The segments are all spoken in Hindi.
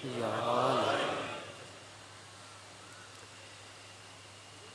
या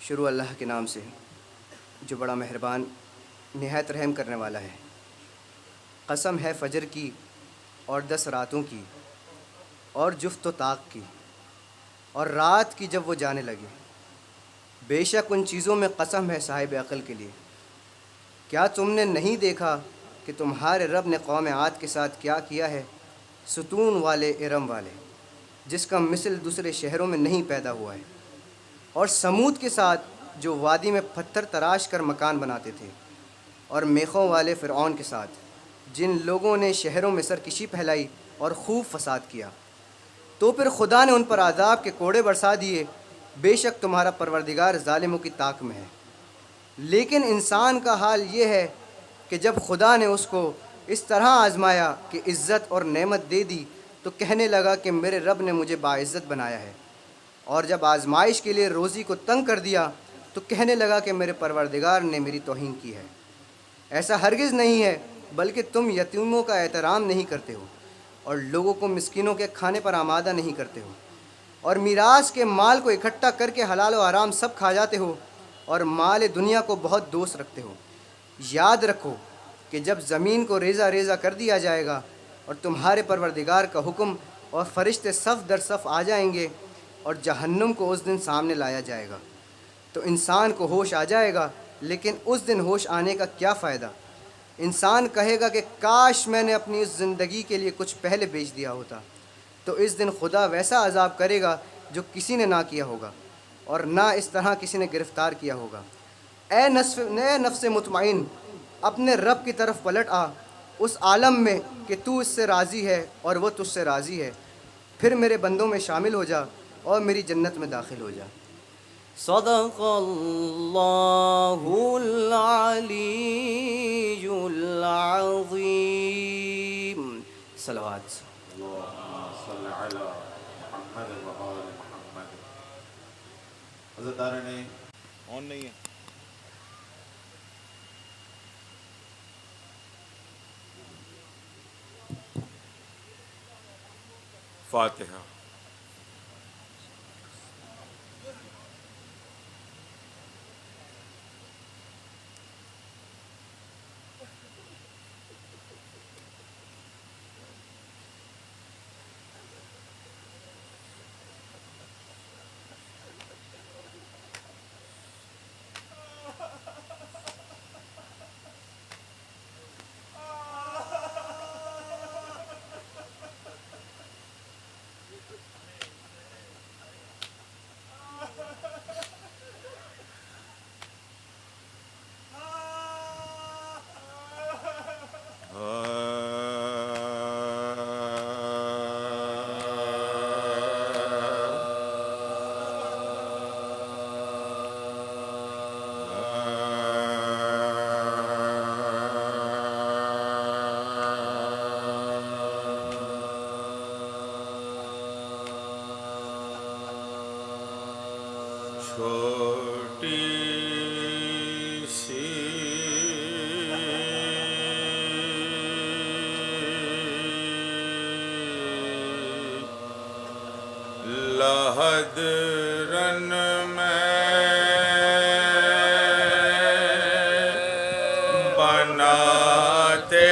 शुरू अल्लाह के नाम से जो बड़ा मेहरबान निहायत रहम करने वाला है। कसम है फ़जर की और 10 रातों की और जुफ्त व ताक की और रात की जब वो जाने लगे। बेशक उन चीज़ों में कसम है साहिब अक़ल के लिए। क्या तुमने नहीं देखा कि तुम्हारे रब ने कौम आद के साथ क्या किया है, सुतून वाले इरम वाले, जिसका मिसल दूसरे शहरों में नहीं पैदा हुआ है, और समूद के साथ जो वादी में पत्थर तराश कर मकान बनाते थे, और मेखों वाले फ़िरऔन के साथ जिन लोगों ने शहरों में सरकशी फैलाई और खूब फसाद किया। तो फिर खुदा ने उन पर आज़ाब के कोड़े बरसा दिए। बेशक तुम्हारा परवरदिगार ज़ालिमों की ताक में है। लेकिन इंसान का हाल ये है कि जब खुदा ने उसको इस तरह आज़माया कि इज़्ज़त और नेमत दे दी तो कहने लगा कि मेरे रब ने मुझे बाइज़्ज़त बनाया है, और जब आज़माइश के लिए रोज़ी को तंग कर दिया तो कहने लगा कि मेरे परवरदिगार ने मेरी तौहीन की है। ऐसा हरगिज़ नहीं है, बल्कि तुम यतीमों का एहतराम नहीं करते हो और लोगों को मिस्कीनों के खाने पर आमादा नहीं करते हो। और मीरास के माल को इकट्ठा करके हलाल व हराम सब खा जाते हो और माल दुनिया को बहुत दोस्त रखते हो। याद रखो कि जब ज़मीन को रेज़ा रेज़ा कर दिया जाएगा और तुम्हारे परवरदिगार का हुक्म और फरिश्ते सफ़ दर सफ़ आ जाएंगे और जहन्नुम को उस दिन सामने लाया जाएगा, तो इंसान को होश आ जाएगा। लेकिन उस दिन होश आने का क्या फ़ायदा? इंसान कहेगा कि काश मैंने अपनी इस ज़िंदगी के लिए कुछ पहले बेच दिया होता। तो इस दिन खुदा वैसा अज़ाब करेगा जो किसी ने ना किया होगा और ना इस तरह किसी ने गिरफ़्तार किया होगा। ए नफ्स मुतमईन, अपने रब की तरफ पलट आ, उस आलम में कि तू इससे राज़ी है और वह तुझसे राज़ी है। फिर मेरे बंदों में शामिल हो जा और मेरी जन्नत में दाखिल हो जा। सदक़ल्लाहुल अलीयुल अज़ीम। सलावत। हज़रत दारा ने ऑन नहीं है। फातिहा। छोटी सी लहद रन में बनाते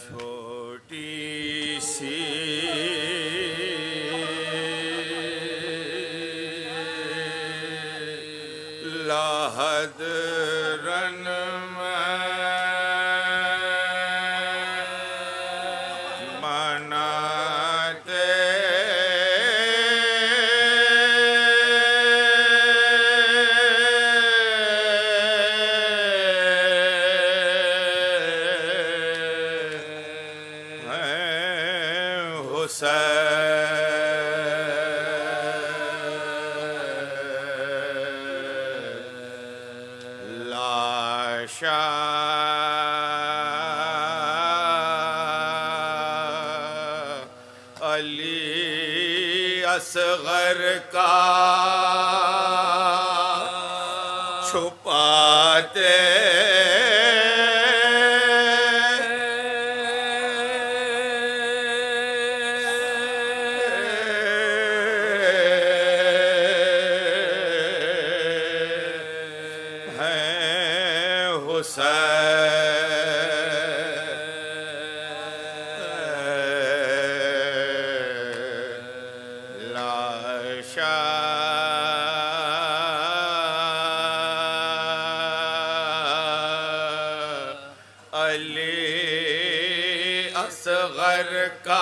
छोटी सी लहद रन में बनाते लाशा अली असगर का छुपाते लाशा अली असगर का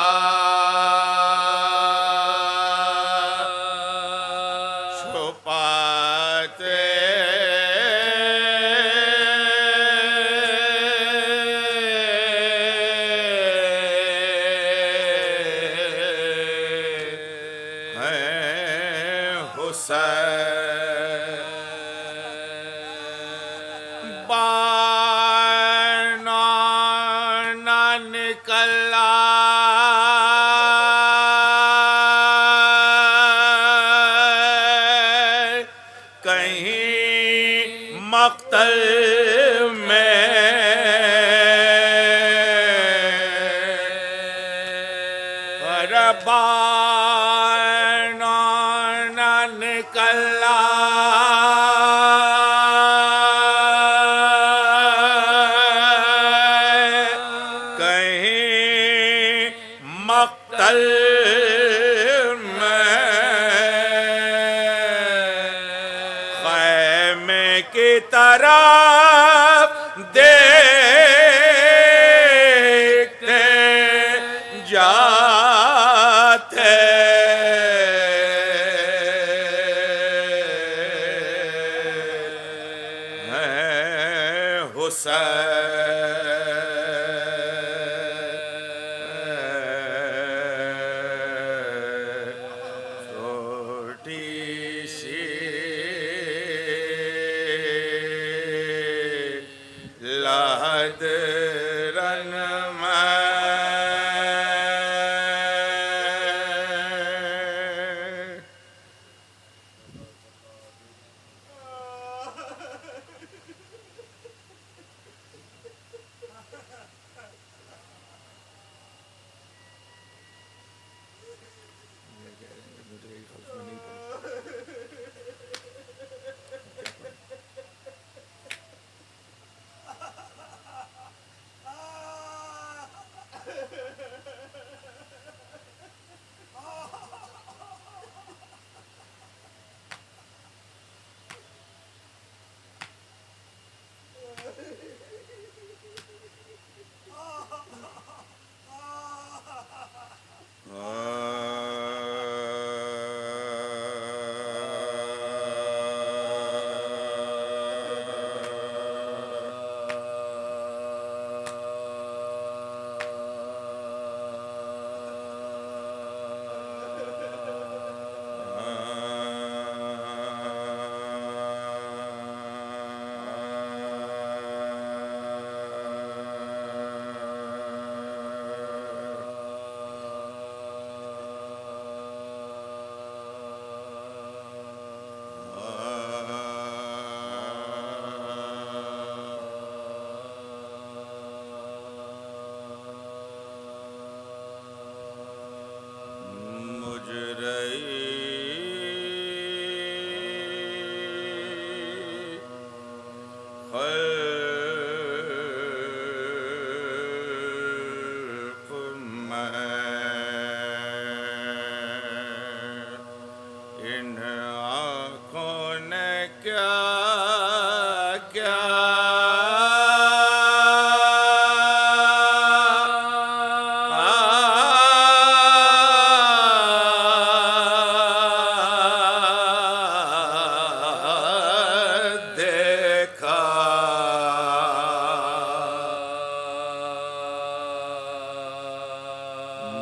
छुपाते बाना बानो न निकला कहीं मक्तल में खैमे की तरफ देखते जाते हैं हुसैन छोटी सी लहद रन में इन आँखों ने क्या क्या देखा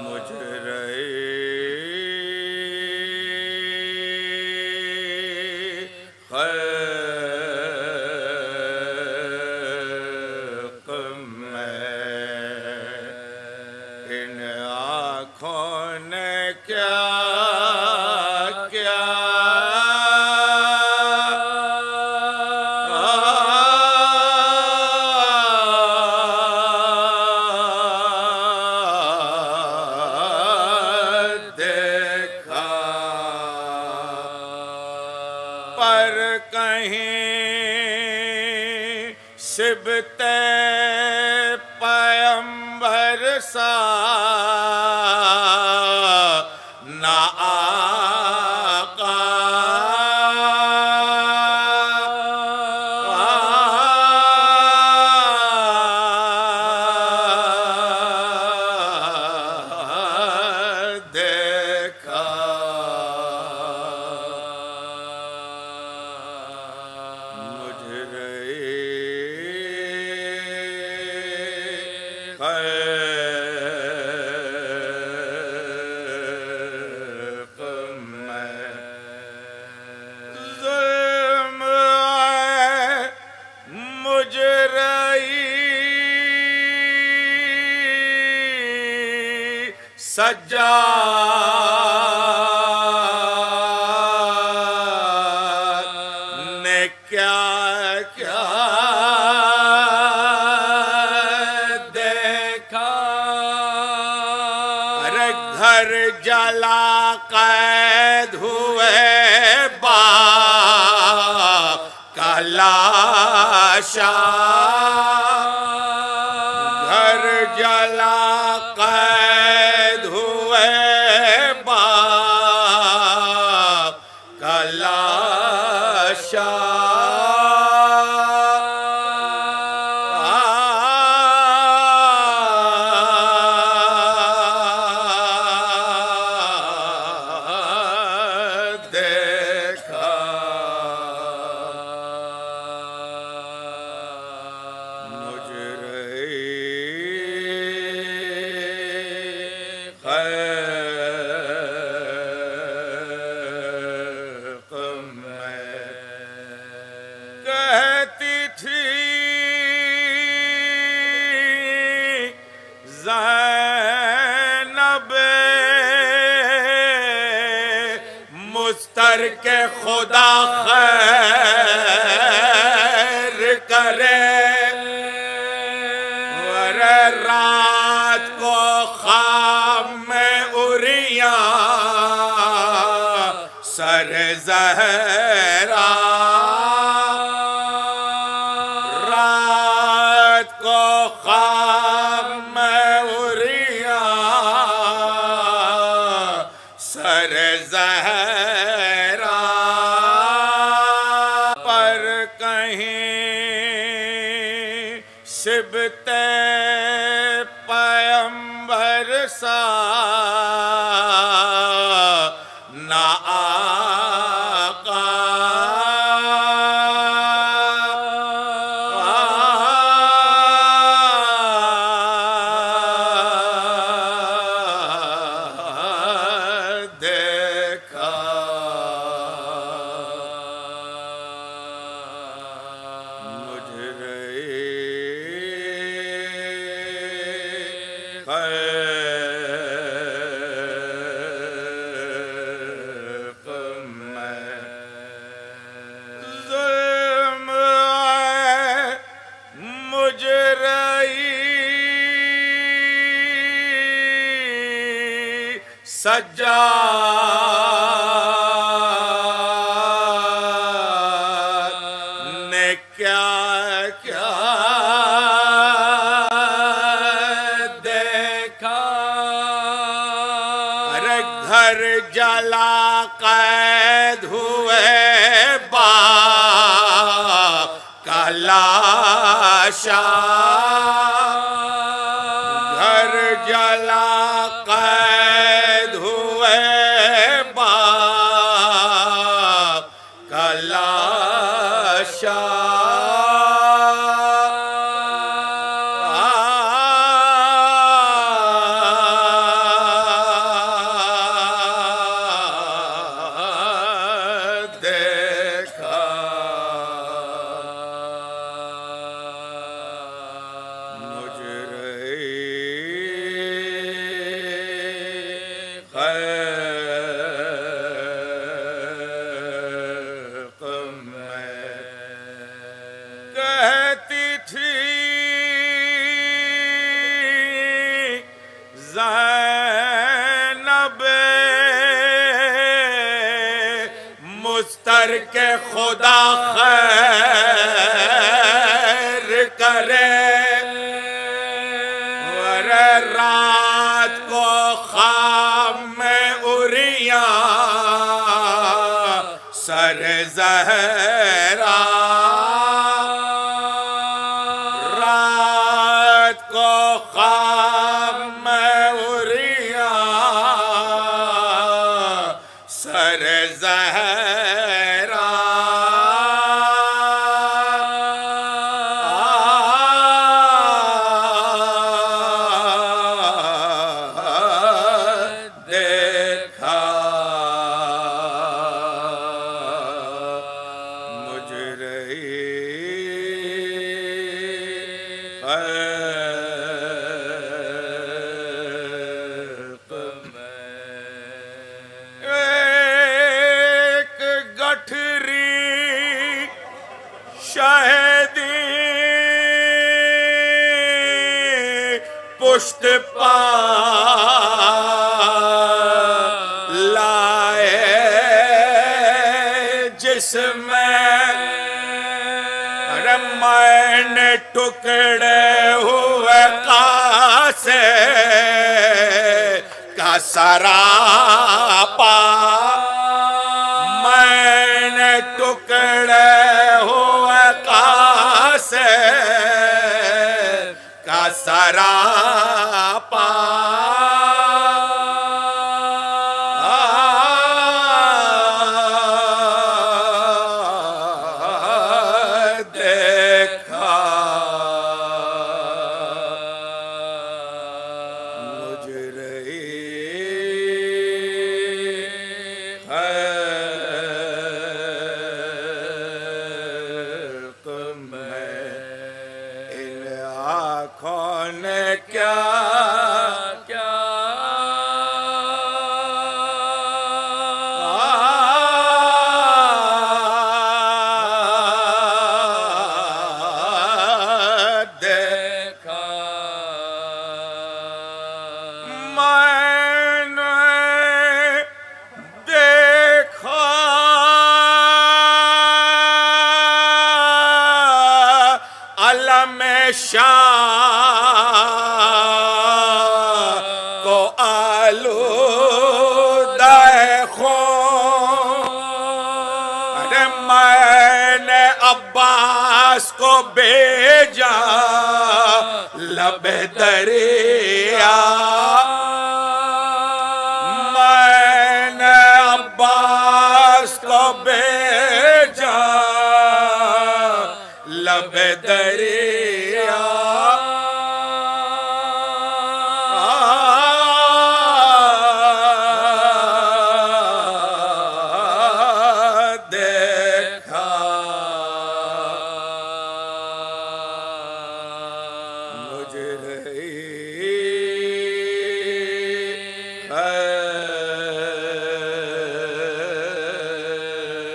मुझ खल्क़ में इन आँखों ने क्या क्या देखा पर कहीं सिबते पैगंबर सा ना आका देखा खल्क़ में ज़ुल्म मुझ सज्जाद ने क्या क्या देखा। अरे घर घर जला कैद हुए बाप का लाशा, घर जला कैद हुए बाप का लाशा। कहती थी ज़ैनब मुस्तर के खुदा खैर करे, वरे रात को ख्वाब में उरिया सर ज़हरा, रात को ख्वाब में उरिया सर ज़हरा, पर कहीं सिबते पैगंबर सा ना आका। देखा मुझ रहे खल्क़ में ज़ुल्म मुझ रही सज्जाद ने क्या क्या देखा। अरे घर जला कैद हुए बाप का लाशा, घर जला कैद हुए बाप का लाशा। देखा मुझ रहे खल्क़ में। कहती थी ज़ैनब मुस्तर के खुदा खैर करे, वरे रात को ख्वाब में उरिया सर ज़हरा, रात को ख्वाब में उरिया सर ज़हरा। देखा मुझ रही खल्क़ में। एक गठरी शहदी पुष्ट पा टुकड़े हुए कासे का सरापा, मैंने टुकड़े हुए कासे का सरापा देखा। मुझ रही खल्क़ में इन आँखों ने क्या क्या देखा। मैंने देखा अलम शाह को आलूदा खून। अरे मैंने अब्बास को भेजा लबे दरिया, मैंने अब्बास को भेजा लबे दरिया। देखा। मुझ रही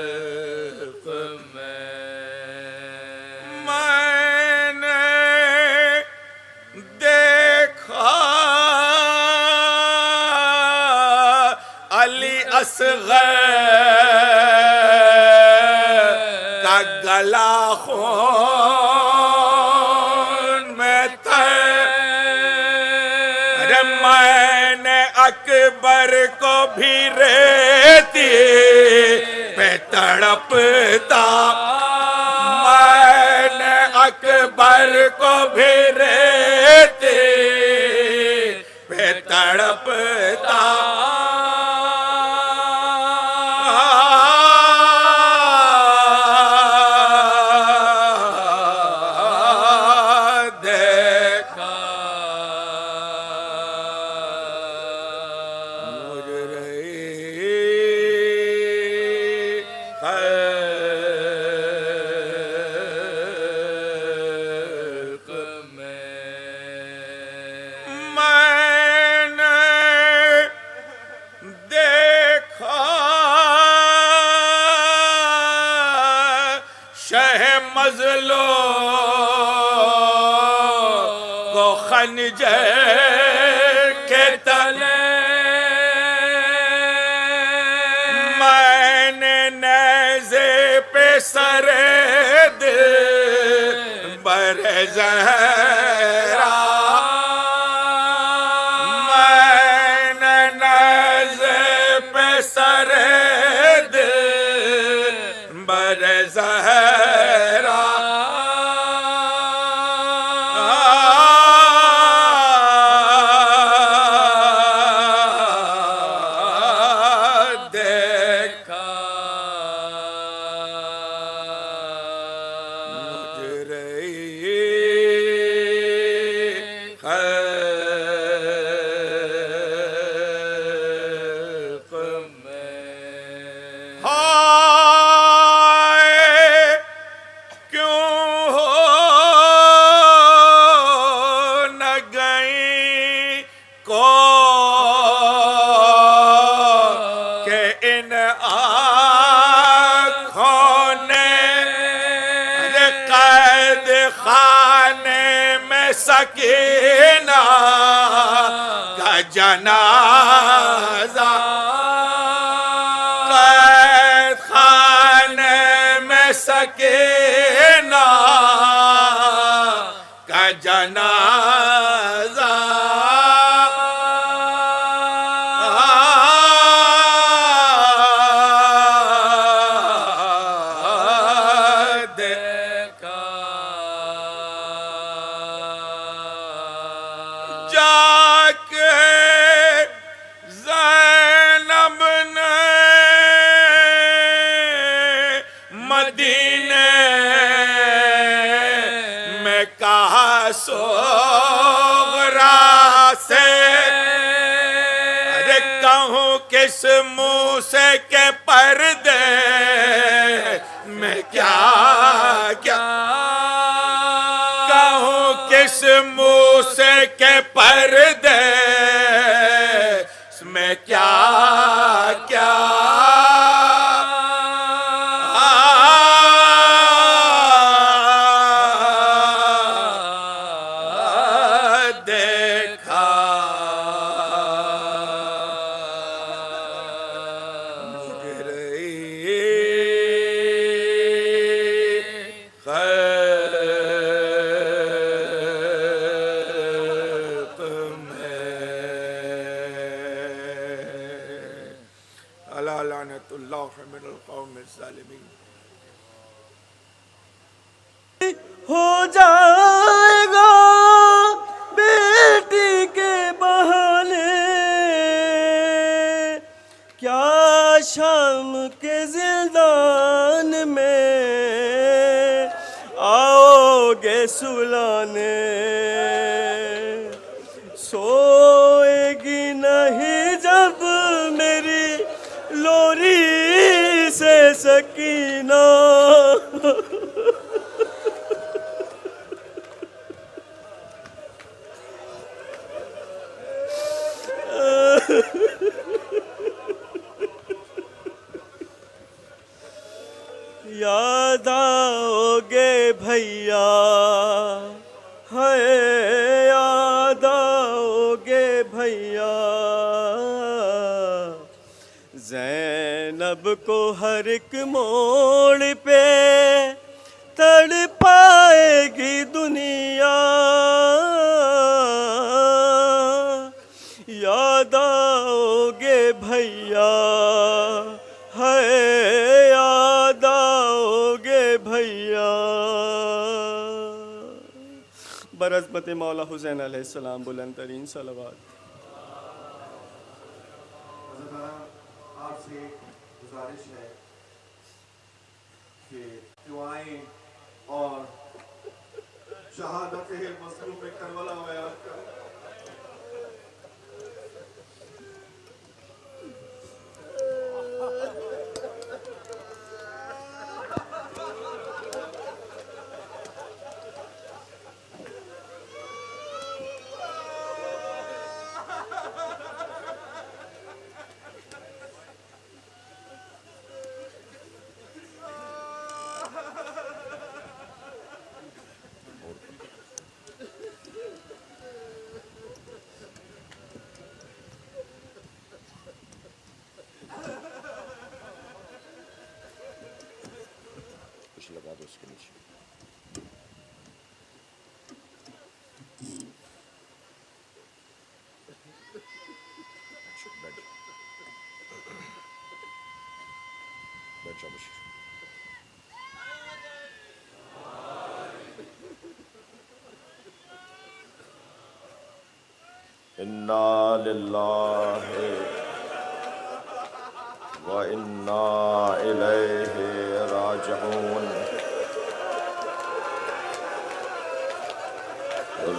खल्क़ में मैंने देखा अली असग़र का गला खून में था। अरे मैंने अकबर को भी रेती पे तड़पता, मैंने अकबर को भी रेती पे तड़पता देखा। मुझ रही खल्क़ में मैंने देखा शह मज़लूम को खंजर के तले, मैंने नेज़े पे सरे दिल बरे ज़हरा, मैंने नेज़े पे सरे दिल बरे ज़हरा देखा। मुझ रही खल्क़ में हाय क्यों हो न गई को के इन आँखों ने कैद खाने में सकीना का जनाजा, कैद खाने में सकीना नवाजा देखा जाके ज़ैनब ने मदीने में कहा सोगरा से, अरे कहूँ किस मुँह से के पर्दे में क्या क्या कहूँ किस मुँह से के पर्दे में क्या क्या देखा अला लानतुल्लाह मिनल कौमिज़ ज़ालिमीन। हो जाएगा बेटी के बहाने, क्या शाम के जिंदान में आओगे सुलाने, सोएगी नहीं जब मेरी लोरी से सकीना। याद आओगे भैया, है याद आओगे भैया, ज़ैनब को हर एक मोड़ पे तड़पाएगी दुनिया। याद आओगे भैया, है याद आओगे भैया। बरज़मत मौला हुसैन अलैहिस्सलाम बुलंद तरीन सलावत। आपसे गुजारिश है कि दुआएं और शहादत मज़लूम करबला बयान करें। लगा दो उसके नीचे। बैठ जाओ बशीर। इन्ना लिल्लाहि व इन्ना इलैहि राजिऊन।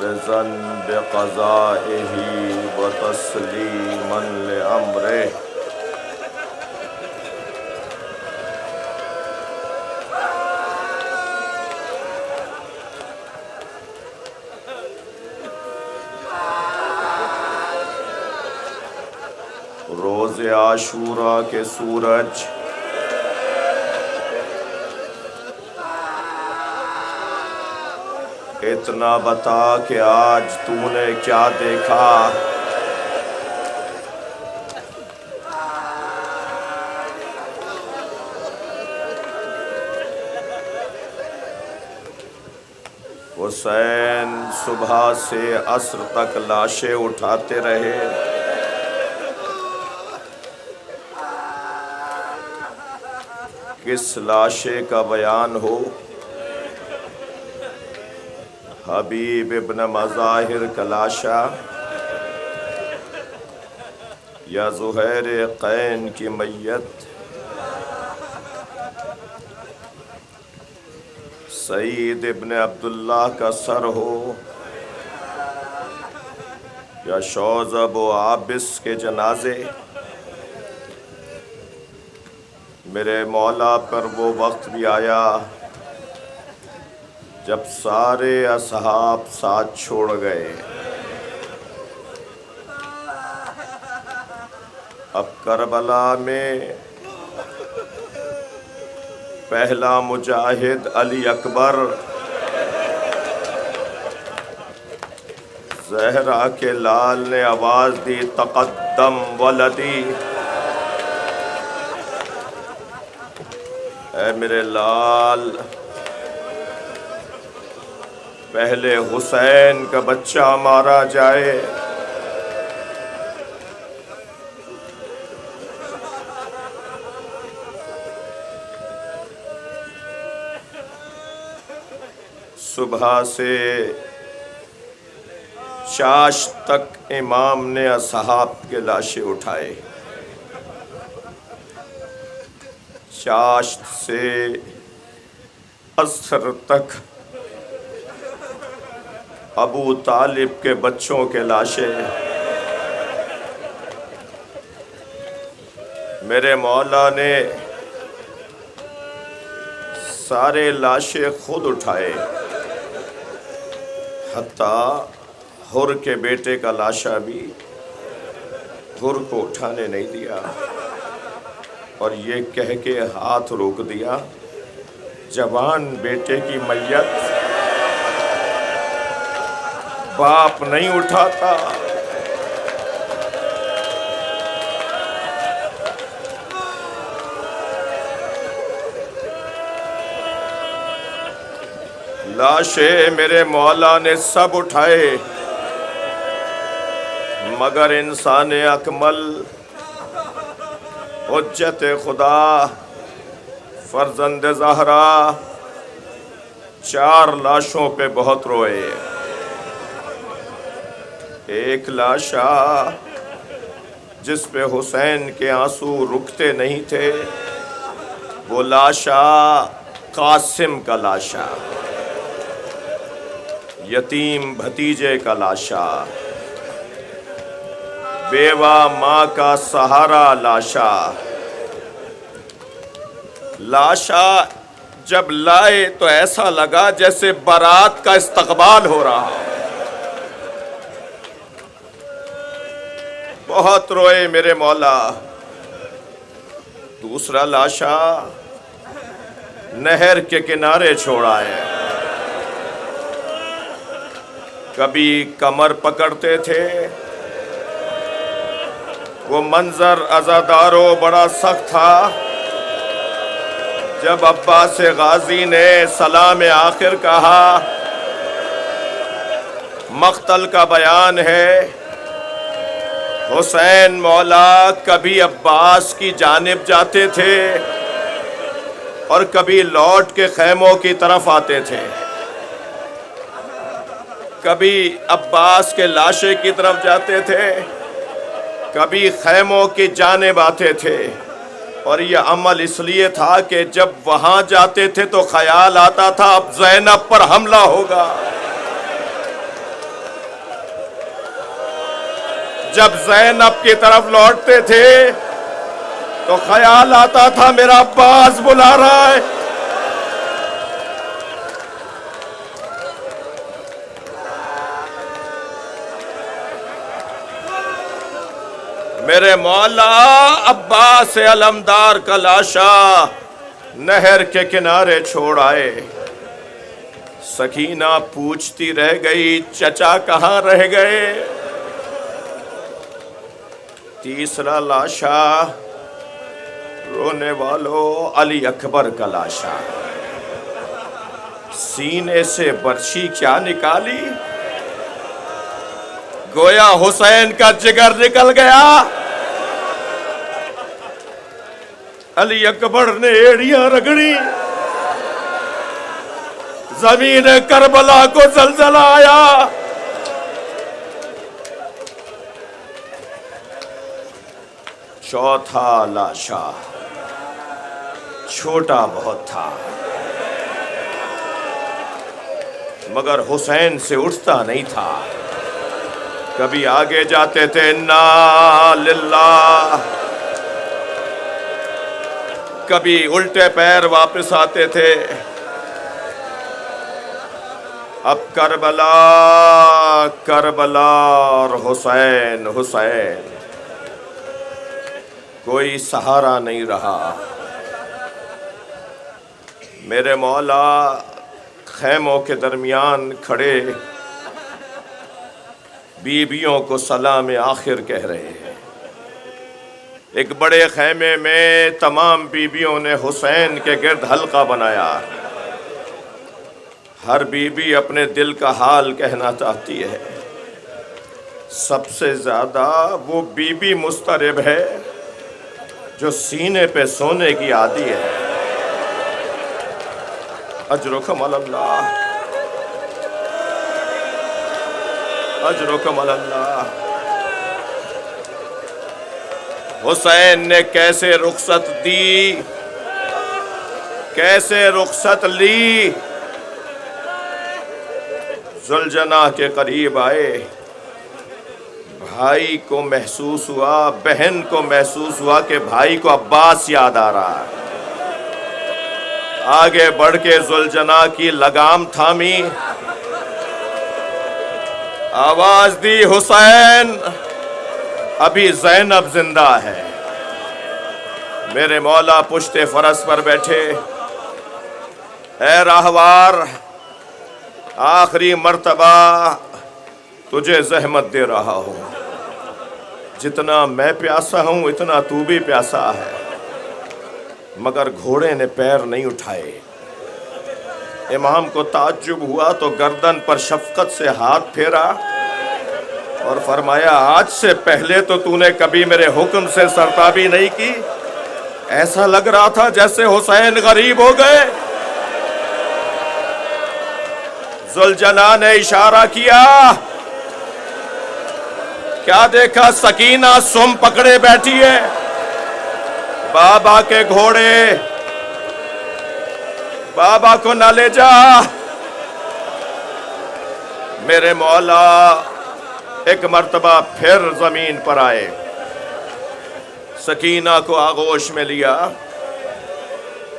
रिज़न बिक़ज़ाइही व तस्लीमन लिअम्रिही। रोज़े आशूरा के सूरज इतना बता कि आज तूने क्या देखा। वो हुसैन सुबह से असर तक लाशें उठाते रहे। किस लाशे का बयान हो? हबीब इब्न मज़ाहिर का लाशा या ज़ुहैर कैन की मैयत, सईद इब्न अब्दुल्लाह का सर हो या शौज़ब व आबिस के जनाजे। मेरे मौला पर वो वक्त भी आया जब सारे असहाब साथ छोड़ गए। अब करबला में पहला मुजाहिद अली अकबर ज़हरा के लाल ने आवाज़ दी, तक़द्दम वलदी, ऐ मेरे लाल, पहले हुसैन का बच्चा मारा जाए। सुबह से चाश तक इमाम ने असहाब के लाशें उठाए। चाश से असर तक अबू तालिब के बच्चों के लाशें। मेरे मौला ने सारे लाशें खुद उठाए, हत्ता हुर के बेटे का लाशा भी हुर को उठाने नहीं दिया और ये कह के हाथ रोक दिया, जवान बेटे की मैयत बाप नहीं उठाता। लाशें मेरे मौला ने सब उठाए, मगर इंसान अकमल हुज्जत खुदा फर्जंद ज़हरा 4 लाशों पे बहुत रोए। एक लाशा जिस पे हुसैन के आंसू रुकते नहीं थे, वो लाशा कासिम का लाशा, यतीम भतीजे का लाशा, बेवा माँ का सहारा लाशा। लाशा जब लाए तो ऐसा लगा जैसे बारात का इस्तकबाल हो रहा। बहुत रोए मेरे मौला। दूसरा लाशा नहर के किनारे छोड़ा है। कभी कमर पकड़ते थे, वो मंजर अज़ादारो बड़ा सख्त था। जब अब्बास गाजी ने सलाम आखिर कहा, मख्तल का बयान है, हुसैन मौला कभी अब्बास की जानिब जाते थे और कभी लौट के खैमों की तरफ आते थे। कभी अब्बास के लाशे की तरफ जाते थे, कभी खैमों की जानिब आते थे। और यह अमल इसलिए था कि जब वहां जाते थे तो ख्याल आता था अब ज़ैनब पर हमला होगा। जब ज़ैनब की तरफ लौटते थे तो ख्याल आता था मेरा अब्बास बुला रहा है। मेरे मौला अब्बास अलमदार का लाशा नहर के किनारे छोड़ आए। सकीना पूछती रह गई, चचा कहाँ रह गए? तीसरा लाशा रोने वालों अली अकबर का लाशा, सीने से बर्छी क्या निकाली, गोया हुसैन का जिगर निकल गया। अली अकबर ने एड़ियां रगड़ी, जमीन करबला को जलजला आया। चौथा लाशा छोटा बहुत था, मगर हुसैन से उठता नहीं था। कभी आगे जाते थे इन्ना लिल्लाह, कभी उल्टे पैर वापस आते थे। अब करबला करबला और हुसैन हुसैन, कोई सहारा नहीं रहा। मेरे मौला खैमों के दरमियान खड़े बीबियों को सलाम आखिर कह रहे हैं। एक बड़े खैमे में तमाम बीबियों ने हुसैन के गिर्द हल्का बनाया। हर बीबी अपने दिल का हाल कहना चाहती है। सबसे ज्यादा वो बीबी मुस्तरिब है जो सीने पे सोने की आदी है। अजरुकम अल्लाह, अजरुकम अल्लाह। हुसैन ने कैसे रुखसत दी, कैसे रुखसत ली। जुलजना के करीब आए, भाई को महसूस हुआ, बहन को महसूस हुआ कि भाई को अब्बास याद आ रहा है। आगे बढ़ के जुलजना की लगाम थामी, आवाज दी, हुसैन अभी ज़ैनब जिंदा है। मेरे मौला पुश्ते फरस पर बैठे, ऐ राहवार आखिरी मर्तबा तुझे जहमत दे रहा हूं। जितना मैं प्यासा हूं इतना तू भी प्यासा है। मगर घोड़े ने पैर नहीं उठाए। इमाम को ताज्जुब हुआ तो गर्दन पर शफकत से हाथ फेरा और फरमाया, आज से पहले तो तूने कभी मेरे हुक्म से सरताबी नहीं की। ऐसा लग रहा था जैसे हुसैन गरीब हो गए। जुलजना ने इशारा किया, क्या देखा? सकीना सुम पकड़े बैठी है। बाबा के घोड़े, बाबा को न ले जा। मेरे मौला एक मर्तबा फिर जमीन पर आए, सकीना को आगोश में लिया।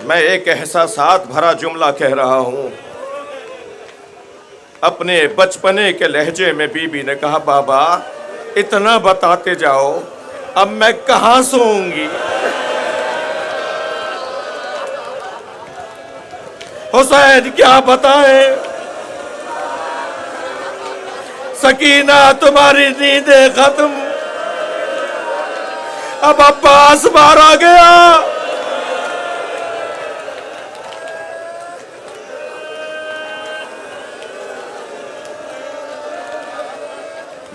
मैं एक एहसासात भरा जुमला कह रहा हूं। अपने बचपने के लहजे में बीबी ने कहा, बाबा इतना बताते जाओ, अब मैं कहां सोऊंगी? हुसैन क्या बताए? सकीना तुम्हारी नींदें खत्म, अब अब्बास मारा गया।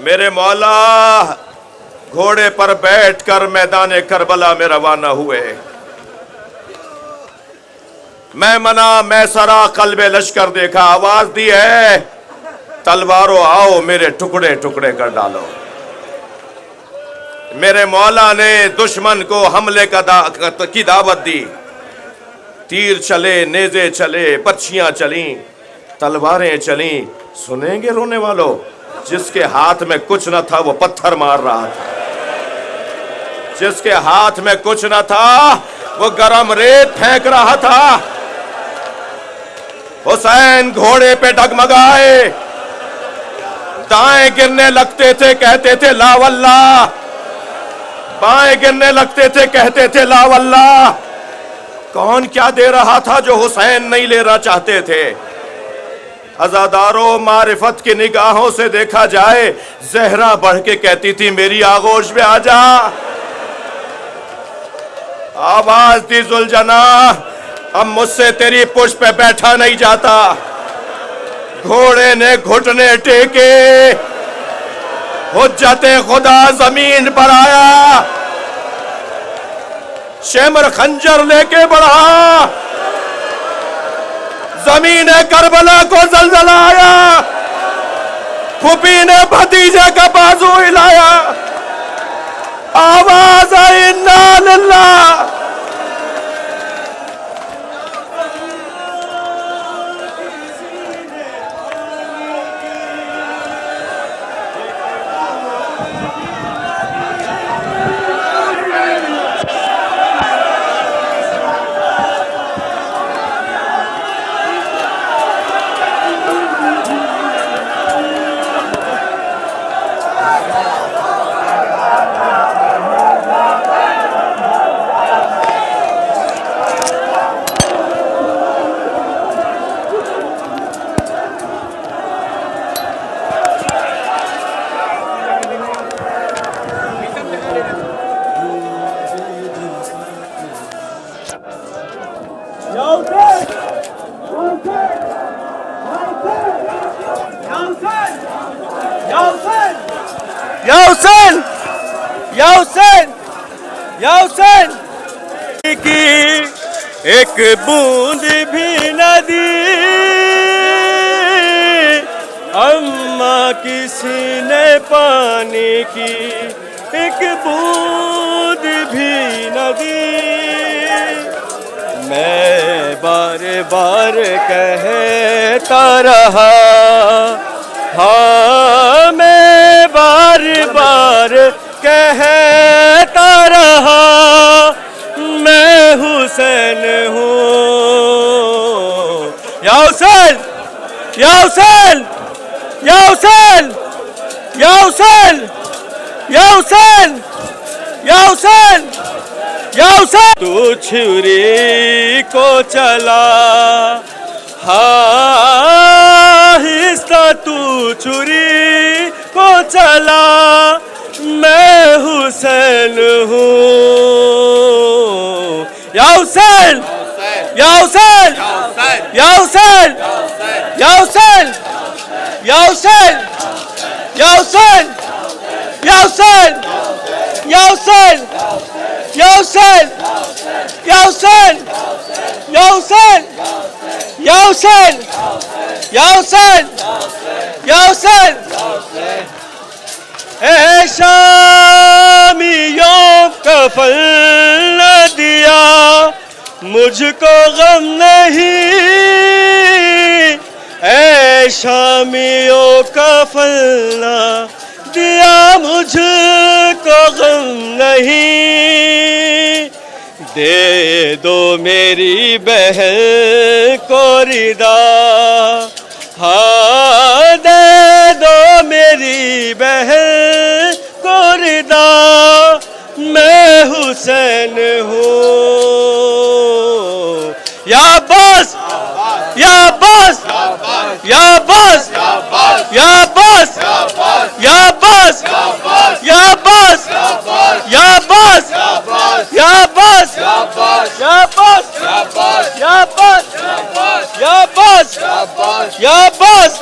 मेरे मौला घोड़े पर बैठकर मैदान करबला में रवाना हुए। मैं मना मैसरा कल्बे लश्कर देखा, आवाज दी है, तलवारों आओ मेरे टुकड़े टुकड़े कर डालो। मेरे मौला ने दुश्मन को हमले की दावत दी। तीर चले, नेज़े चले, पर्चियां चली, तलवारें चली। सुनेंगे रोने वालों, जिसके हाथ में कुछ न था वो पत्थर मार रहा था, जिसके हाथ में कुछ न था वो गरम रेत फेंक रहा था। हुसैन घोड़े पे डगमगाए, दाएं गिरने लगते थे, कहते थे ला वल्लाह। बाएं गिरने लगते थे, कहते थे ला वल्लाह। कौन क्या दे रहा था जो हुसैन नहीं लेना चाहते थे? अज़ादारों, मारिफत की निगाहों से देखा जाए, जहरा बढ़ के कहती थी मेरी आगोश में आ जा। आवाज दी जुलजना, अब मुझसे तेरी पुष्प पे बैठा नहीं जाता। घोड़े ने घुटने टेके, हुज्जते खुदा जमीन पर आया, शेमर खंजर लेके बढ़ा, जमीन करबला को जलजला आया, फूफी ने भतीजे का बाजू हिलाया, आवाज आई इन्ना लिल्लाह। या हुसैन, या हुसैन, या हुसैन की एक बूंद भी न दी, अम्मा किसी ने पानी की एक बूंद भी न दी। मैं बार बार कहता रहा, हाँ मैं बार बार कहता रहा, मैं हुसैन हूँ। या हुसैन, या हुसैन, या हुसैन, या हुसैन, या हुसैन, या हुसैन, या हुसैन। तू छुरी को चला, हाँ हिस्सा तू छुरी को चला, मैं हुसैन हूँ। या हुसैन, या हुसैन, या हुसैन, या हुसैन, या हुसैन, या हुसैन, या हुसैन, या हुसैन, या हुसैन, या हुसैन, या हुसैन, या हुसैन, या हुसैन, या हुसैन। ऐ शामियों का फल न दिया, मुझको गम नहीं। ऐ शामियों का फल न दिया, मुझको गम नहीं। दे दो मेरी बहन को रिदा, हाँ दे दो मेरी बहन को रिदा, मैं हुसैन हूँ। या बस, या बस, या बस, या बस, या बस, या बस, या बस, या बस, या बस, या बस, या बस, या बस, या बस, या बस।